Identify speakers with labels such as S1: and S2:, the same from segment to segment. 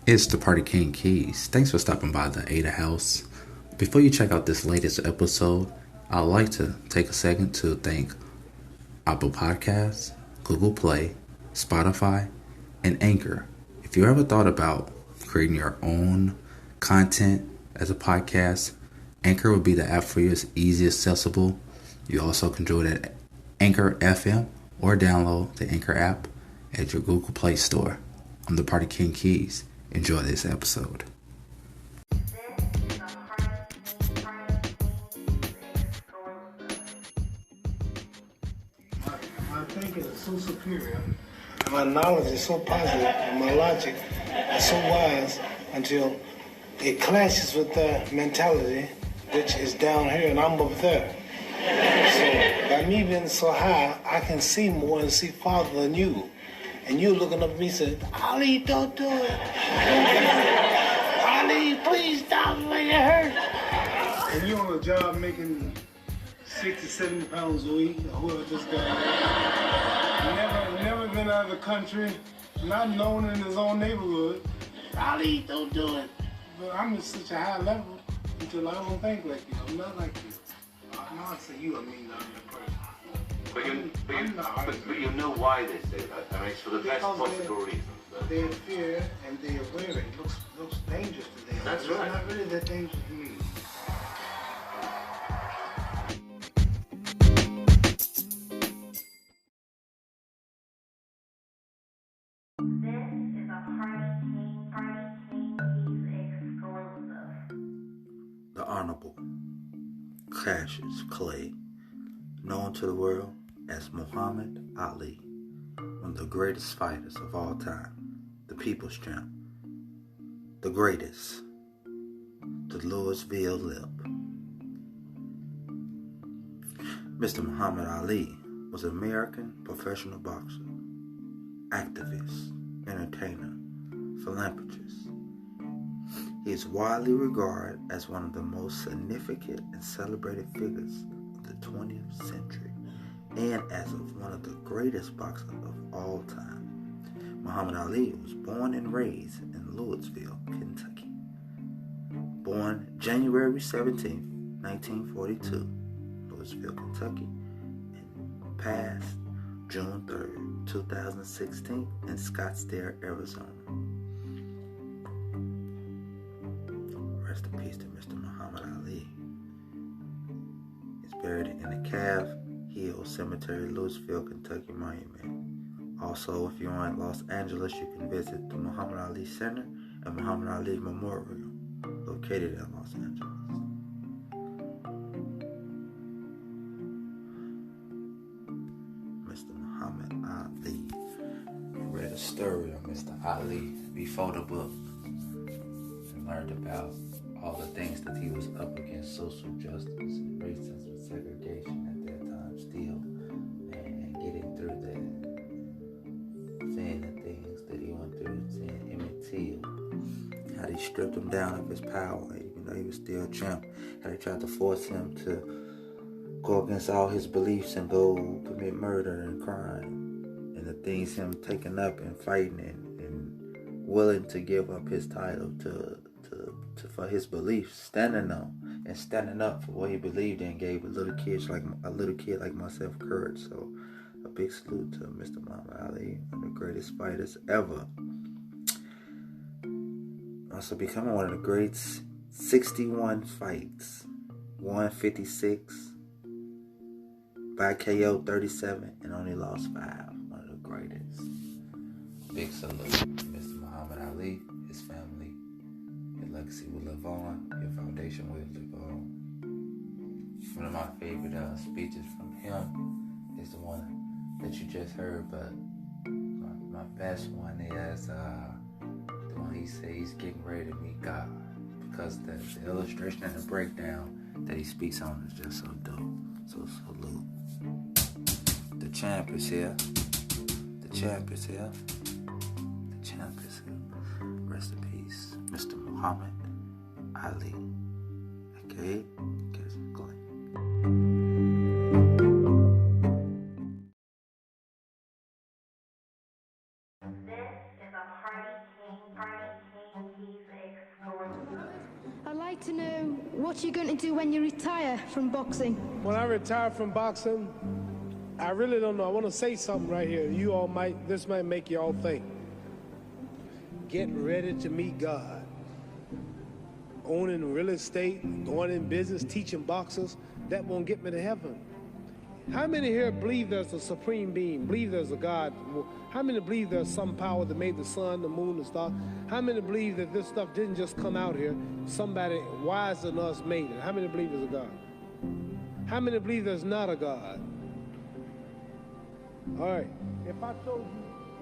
S1: It's the PartyKing Keyz. Thanks for stopping by the Ada House. Before you check out this latest episode, I'd like to take a second to thank Apple Podcasts, Google Play, Spotify, and Anchor. If you ever thought about creating your own content as a podcast, Anchor would be the app for you. It's easy, accessible. You also can do it at Anchor FM or download the Anchor app at your Google Play Store. I'm the PartyKing Keyz. Enjoy this episode.
S2: My thinking is so superior, and my knowledge is so positive, and my logic is so wise until it clashes with their mentality, which is down here and I'm up there. So by me being so high, I can see more and see farther than you. And you looking up at me saying, Ali, don't do it. Ali, please stop, make it hurt. And you on a job making 60, 70 pounds a week, or whoever this guy. Never been out of the country, not known in his own neighborhood. Ali, don't do it. But I'm at such a high level until I don't think like you. I'm not like you. I'm not saying you, I mean I'm the person.
S3: But you know why they say that. I mean, it's for the best possible reasons.
S2: They're in fear and they're aware it looks dangerous to them.
S3: That's
S2: It's
S3: right.
S2: not really that dangerous to me.
S4: This is a PartyKing Keyz exclusive.
S5: The Honorable Cassius Clay, known to the world as Muhammad Ali, one of the greatest fighters of all time, the People's Champ, the greatest, the Louisville Lip. Mr. Muhammad Ali was an American professional boxer, activist, entertainer, philanthropist. He is widely regarded as one of the most significant and celebrated figures of the 20th century and as of one of the greatest boxers of all time. Muhammad Ali was born and raised in Louisville, Kentucky. Born January 17, 1942, Louisville, Kentucky, and passed June 3rd, 2016 in Scottsdale, Arizona. Rest in peace to Mr. Muhammad Ali. He's buried in the Calf Hill Cemetery, Louisville, Kentucky monument. Also, if you're in Los Angeles, you can visit the Muhammad Ali Center and Muhammad Ali Memorial, located in Los Angeles. Mr. Muhammad Ali. Read a story of Mr. Ali before the book and learned about all the things that he was up against: social justice, racism, segregation at that time still, and getting through that, seeing the things that he went through, seeing Emmett Till, how they stripped him down of his power, even though he was still a champ, how they tried to force him to go against all his beliefs and go commit murder and crime, and the things him taking up and fighting and willing to give up his title to for his beliefs, standing up for what he believed in, gave a little kid like myself courage. So a big salute to Mr. Muhammad Ali, one of the greatest fighters ever. Also becoming one of the greats, 61 fights, 156 by KO 37, and only lost 5. One of the greatest. Big salute to Mr. Muhammad Ali, his family. Your legacy will live on. Your foundation will live on. One of my favorite speeches from him is the one that you just heard, but my best one is the one he says he's getting ready to meet God, because the illustration and the breakdown that he speaks on is just so dope. So salute. The champ is here. The champ is here. The champ is here. Rest in peace, Mr. Muhammad Ali, aka Cassius Clay.
S4: This is a PartyKing
S6: like to know what you're going to do when you retire from boxing.
S2: When I retire from boxing, I really don't know. I want to say something right here. This might make you all think. Get ready to meet God. Owning real estate, going in business, teaching boxers, that won't get me to heaven. How many here believe there's a supreme being, believe there's a God? How many believe there's some power that made the sun, the moon, the stars? How many believe that this stuff didn't just come out here? Somebody wiser than us made it. How many believe there's a God? How many believe there's not a God? All right, if I told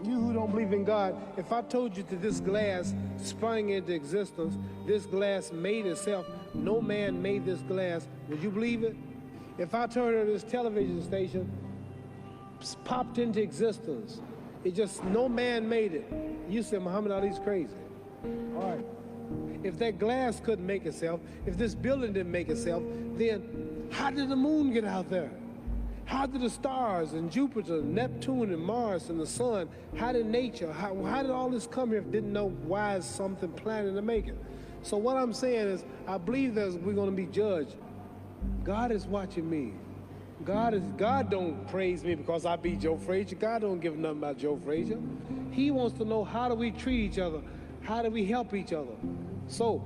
S2: you who don't believe in God, if I told you that this glass sprang into existence, this glass made itself, no man made this glass, would you believe it? If I told you this television station popped into existence, it just, no man made it, you said Muhammad Ali's crazy. All right, if that glass couldn't make itself, if this building didn't make itself, then how did the moon get out there? How did the stars and Jupiter, Neptune and Mars and the sun, how did nature, how did all this come here if didn't know why is something planning to make it? So what I'm saying is, I believe that we're going to be judged. God is watching me. God don't praise me because I beat Joe Frazier. God don't give nothing about Joe Frazier. He wants to know, how do we treat each other? How do we help each other? So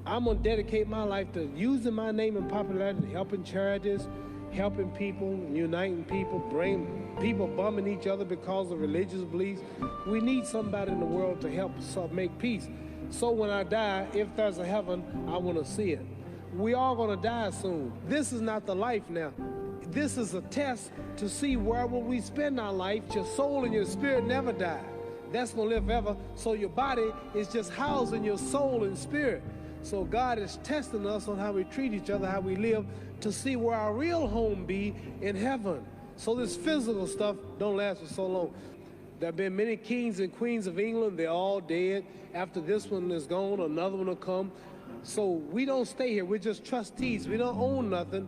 S2: I'm going to dedicate my life to using my name and popularity, helping charities, helping people, uniting people, bring people bumming each other because of religious beliefs. We need somebody in the world to help us make peace. So when I die, if there's a heaven, I want to see it. We all going to die soon. This is not the life now. This is a test to see where will we spend our life. Your soul and your spirit never die. That's going to live forever. So your body is just housing your soul and spirit. So God is testing us on how we treat each other, how we live, to see where our real home be in heaven. So this physical stuff don't last for so long. There have been many kings and queens of England. They're all dead. After this one is gone, another one will come. So we don't stay here. We're just trustees. We don't own nothing.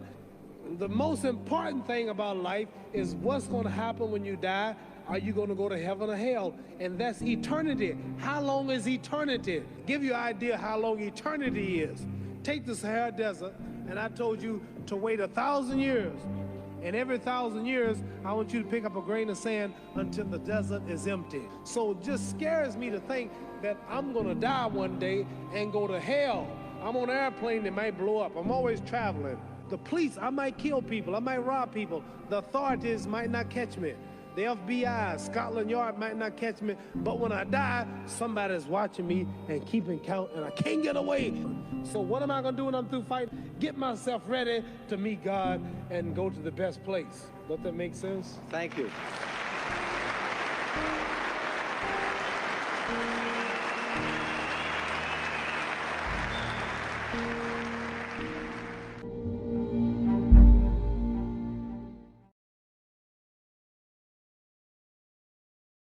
S2: The most important thing about life is what's going to happen when you die. Are you going to go to heaven or hell? And that's eternity. How long is eternity? Give you an idea how long eternity is. Take the Sahara Desert, and I told you to wait 1,000 years. And every 1,000 years, I want you to pick up a grain of sand until the desert is empty. So it just scares me to think that I'm going to die one day and go to hell. I'm on an airplane that might blow up. I'm always traveling. The police, I might kill people. I might rob people. The authorities might not catch me. The FBI, Scotland Yard might not catch me. But when I die, somebody's watching me and keeping count, and I can't get away. So what am I going to do when I'm through fighting? Get myself ready to meet God and go to the best place. Does that make sense?
S5: Thank you.